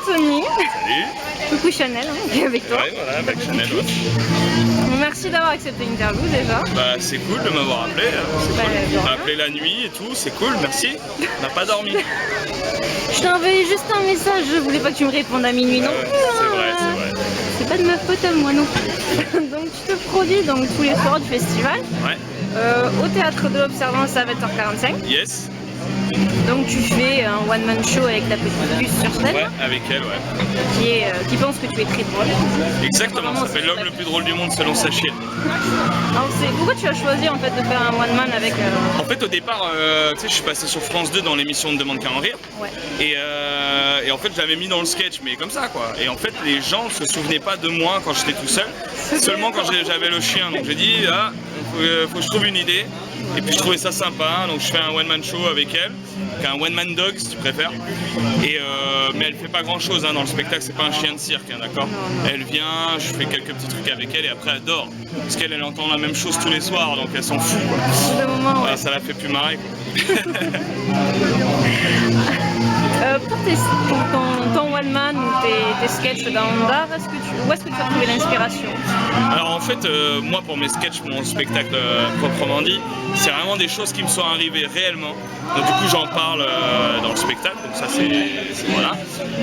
Anthony. Salut. Coucou Chanel, qui est avec toi. Ouais, voilà, avec Chanel. Ouais. Merci d'avoir accepté l'interview déjà. Bah, c'est cool de m'avoir appelé. On m'a appelé la nuit et tout, c'est cool, merci. On n'a pas dormi. Je t'ai envoyé juste un message, je voulais pas que tu me répondes à minuit non plus. C'est vrai, c'est vrai. C'est pas de ma faute à moi non plus. Donc tu te produis donc tous les soirs du festival. Ouais. Au théâtre de l'Observance à 20h45. Yes. Donc tu fais un one-man show avec ta petite puce sur scène. Ouais, avec elle, ouais. Qui pense que tu es très drôle. Exactement, ça fait l'homme le plus drôle du monde selon Sachir. Alors pourquoi tu as choisi en fait de faire un one-man avec... En fait au départ, tu sais, je suis passé sur France 2 dans l'émission Ne demande qu'à en rire. Ouais. Et en fait je l'avais mis dans le sketch, mais comme ça quoi. Et en fait les gens ne se souvenaient pas de moi quand j'étais tout seul, seulement quand j'avais le chien. Donc j'ai dit, ah, faut que je trouve une idée. Et puis je trouvais ça sympa, donc je fais un one-man show avec elle, un one-man dog si tu préfères. Et mais elle fait pas grand-chose dans le spectacle, c'est pas un chien de cirque, hein, d'accord. Elle vient, je fais quelques petits trucs avec elle et après elle dort. Parce qu'elle entend la même chose tous les soirs, donc elle s'en fout quoi. Voilà, ouais. Ça la fait plus marrer quoi. Pour ton one-man ou tes sketchs dans Ondar, où est-ce que tu as trouvé l'inspiration? Alors en fait, moi pour mes sketchs, mon spectacle proprement dit, c'est vraiment des choses qui me sont arrivées réellement. Donc du coup j'en parle dans le spectacle, donc ça c'est voilà.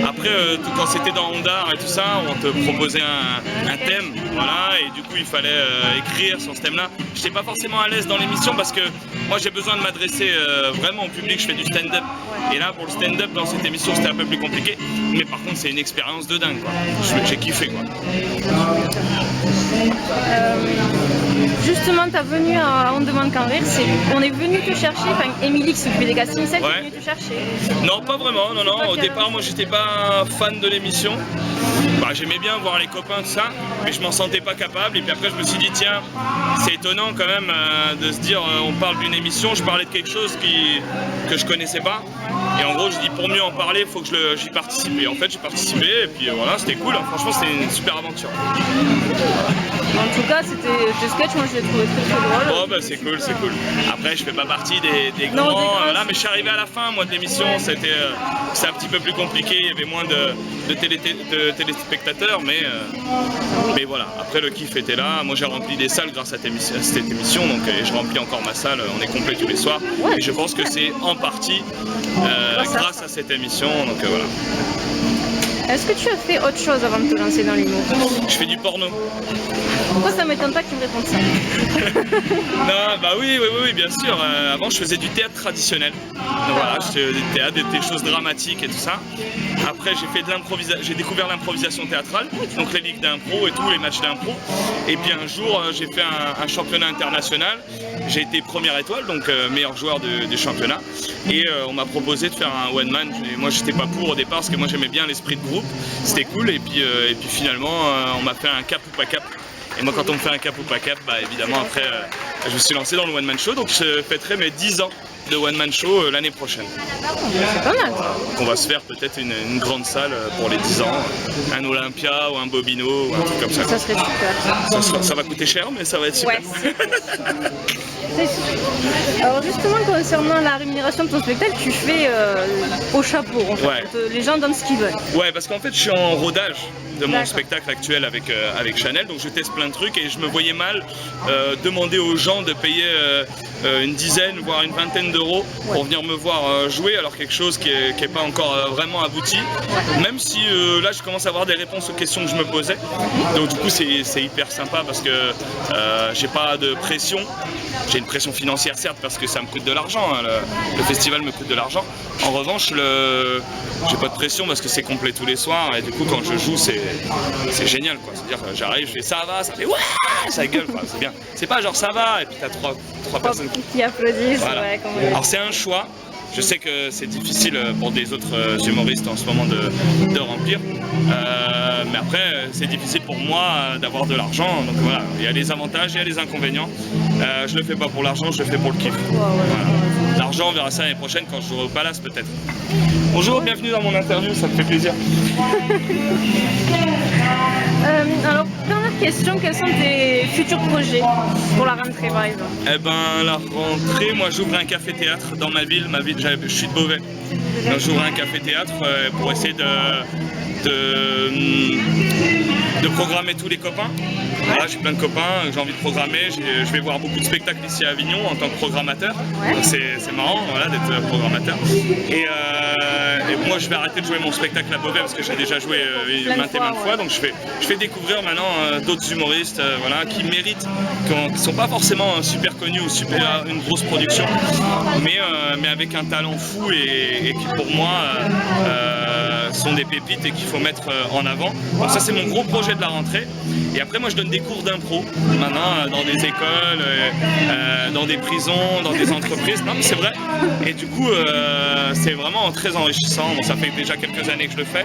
Après quand c'était dans Ondar et tout ça, on te proposait un thème, voilà, et du coup il fallait écrire sur ce thème-là. J'étais pas forcément à l'aise dans l'émission parce que moi j'ai besoin de m'adresser vraiment au public, je fais du stand-up. Et là pour le stand-up dans cette émission c'était un peu plus compliqué, mais par contre c'est une expérience de dingue quoi. J'ai kiffé quoi. Justement, t'as venu à On demande qu'en rire, on est venu te chercher, enfin Émilie qui s'occupe des castings, c'est elle qui est venue te chercher. Non, pas vraiment, non. Au départ, moi j'étais pas fan de l'émission. Bah, j'aimais bien voir les copains, tout ça, mais je m'en sentais pas capable. Et puis après, je me suis dit, tiens, c'est étonnant quand même de se dire, on parle d'une émission, je parlais de quelque chose que je connaissais pas. Et en gros, je dis, pour mieux en parler, il faut que j'y participe. Et en fait, j'ai participé, et puis voilà, c'était cool. Hein. Franchement, c'était une super aventure. En tout cas, tes sketchs, moi je les trouvais très drôles. Oh bah c'est cool, c'est cool. Après, je fais pas partie des grands, là, mais je suis arrivé à la fin, moi, de l'émission. C'est un petit peu plus compliqué, il y avait moins de téléspectateurs, mais voilà. Après, le kiff était là. Moi, j'ai rempli des salles grâce à cette émission, donc je remplis encore ma salle. On est complet tous les soirs. Et je pense que c'est en partie grâce à cette émission, donc voilà. Est-ce que tu as fait autre chose avant de te lancer dans l'humour? Je fais du porno. Pourquoi ça m'étonne pas que tu me répondes ça? Non, bah oui, bien sûr. Avant, je faisais du théâtre traditionnel. Donc voilà, je faisais du théâtre, des choses dramatiques et tout ça. Après, j'ai découvert l'improvisation théâtrale, donc les ligues d'impro et tous les matchs d'impro. Et puis un jour, j'ai fait un championnat international. J'ai été première étoile, donc meilleur joueur du championnat. Et on m'a proposé de faire un one man. Moi, j'étais pas pour au départ parce que moi, j'aimais bien l'esprit de groupe. C'était cool. Et puis finalement, on m'a fait un cap ou pas cap. Et moi, quand on me fait un cap ou pas cap, bah évidemment, après, je me suis lancé dans le one man show. Donc, je fêterai mes 10 ans de one man show l'année prochaine. C'est pas mal. Donc, on va se faire peut-être une grande salle pour les 10 ans, un Olympia ou un Bobino ou un truc comme ça. Ça serait super. Ça va coûter cher, mais ça va être super. Ouais, alors justement, concernant la rémunération de ton spectacle, tu fais au chapeau en fait. Ouais. Les gens donnent ce qu'ils veulent. Ouais, parce qu'en fait je suis en rodage de mon spectacle actuel avec Chanel, donc je teste plein de trucs et je me voyais mal demander aux gens de payer une dizaine voire une vingtaine d'euros pour venir me voir jouer, alors quelque chose qui est pas encore vraiment abouti, même si là je commence à avoir des réponses aux questions que je me posais, donc du coup c'est hyper sympa parce que j'ai pas de pression. J'ai une pression financière certes parce que ça me coûte de l'argent, hein, le festival me coûte de l'argent. En revanche, j'ai pas de pression parce que c'est complet tous les soirs et du coup quand je joue c'est génial quoi. C'est-à-dire j'arrive, je fais ça va, ça fait ouais, ça gueule quoi, c'est bien. C'est pas genre ça va et puis t'as trois personnes qui applaudissent. Voilà. Ouais, quand même. Alors c'est un choix. Je sais que c'est difficile pour des autres humoristes en ce moment de remplir, mais après c'est difficile pour moi d'avoir de l'argent, donc voilà, il y a les avantages, il y a les inconvénients. Je le fais pas pour l'argent, je le fais pour le kiff. Voilà. L'argent, on verra ça l'année prochaine quand je jouerai au Palace peut-être. Bonjour, bienvenue dans mon interview, ça me fait plaisir. Alors, dernière question, quels sont tes futurs projets pour la rentrée par exemple? Eh ben, la rentrée, moi j'ouvre un café-théâtre dans ma ville, je suis de Beauvais. Donc j'ouvre un café-théâtre pour essayer de de programmer tous les copains. Voilà, j'ai plein de copains, j'ai envie de programmer, je vais voir beaucoup de spectacles ici à Avignon en tant que programmateur. Ouais. C'est marrant voilà, d'être programmateur. Et moi je vais arrêter de jouer mon spectacle à Beauvais parce que j'ai déjà joué maintes et maintes fois. Donc je fais découvrir maintenant d'autres humoristes voilà, qui méritent, qui ne sont pas forcément super connus ou super une grosse production, mais avec un talent fou et qui pour moi sont des pépites et qu'il faut mettre en avant. Donc ça c'est mon gros projet de la rentrée. Et après moi je donne des cours d'impro maintenant dans des écoles, dans des prisons, dans des entreprises. Non mais c'est vrai. Et du coup c'est vraiment très enrichissant. Bon, ça fait déjà quelques années que je le fais.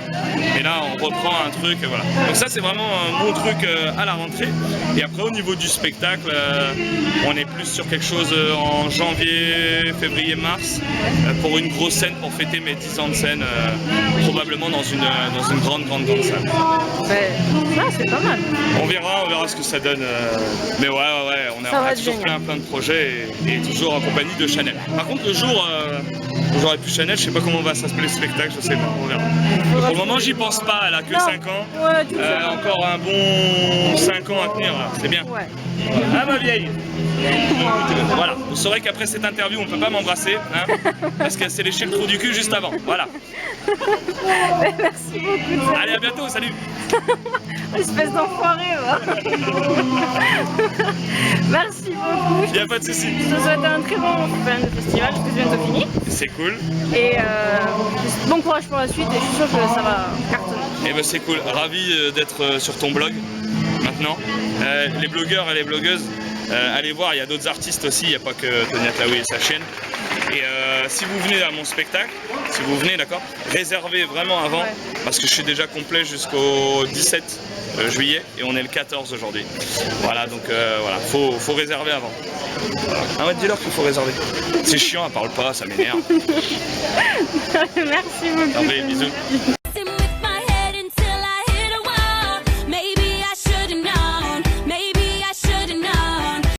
Et là on reprend un truc, voilà. Donc ça c'est vraiment mon truc à la rentrée. Et après au niveau du spectacle, on est plus sur quelque chose en janvier, février, mars, pour une grosse scène pour fêter mes 10 ans de scène, probablement dans une grande salle. Ça c'est pas mal. On verra ce que ça donne. Mais ouais, on a toujours plein de projets et toujours en compagnie de Chanel. Par contre, le jour où j'aurai plus Chanel, je sais pas comment va s'appeler le spectacle, je sais pas, on verra. Pour le moment, j'y pense pas, elle a que 5 ans. Ouais, encore un bon 5 ans à tenir, c'est bien. Ouais. Ah ma vieille. Voilà, vous saurez qu'après cette interview, on peut pas m'embrasser, hein, parce qu'elle s'est léché le trou du cul juste avant. Voilà. Merci beaucoup. Allez, à bientôt, salut. Espèce d'enfoiré, va. Merci beaucoup. Il n'y a pas de souci. Je te souhaite un très bon fin de festival, parce que c'est bientôt fini. C'est cool. Et bon courage pour la suite, et je suis sûr que ça va cartonner. Et ben c'est cool, ravi d'être sur ton blog maintenant. Les blogueurs et les blogueuses, allez voir, il y a d'autres artistes aussi, il n'y a pas que Tony Atlaoui et sa chaîne. Et si vous venez à mon spectacle, si vous venez, d'accord, réservez vraiment avant, parce que je suis déjà complet jusqu'au 17 juillet et on est le 14 aujourd'hui. Voilà, donc voilà, faut réserver avant. Voilà. Ah ouais, dis-leur qu'il faut réserver. C'est chiant, elle parle pas, ça m'énerve. Merci beaucoup. Bisous.